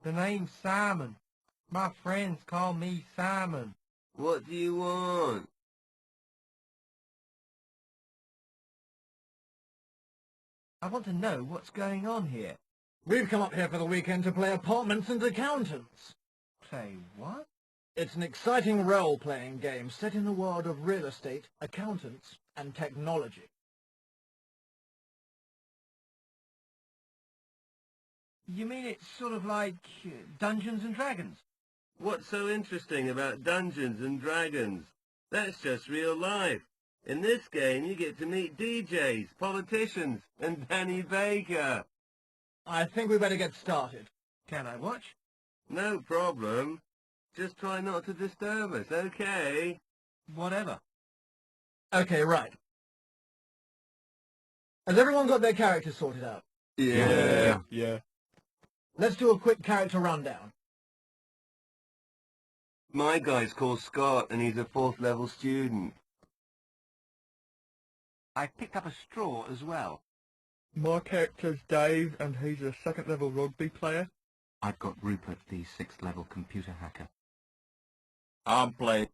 The name's Simon. My friends call me Simon. What do you want? I want to know what's going on here. We've come up here for the weekend to play Apartments and Accountants. Play what? It's an exciting role-playing game set in the world of real estate, accountants, and technology. You mean it's sort of like Dungeons and Dragons? What's so interesting about Dungeons and Dragons? That's just real life. In this game, you get to meet DJs, politicians, and Danny Baker. I think we better get started. Can I watch? No problem. Just try not to disturb us, okay? Whatever. Okay, right. Has everyone got their characters sorted out? Yeah. Let's do a quick character rundown. My guy's called Scott, and he's a 4th level student. I picked up a straw as well. My character's Dave, and he's a 2nd level rugby player. I've got Rupert, the 6th level computer hacker. I'm playing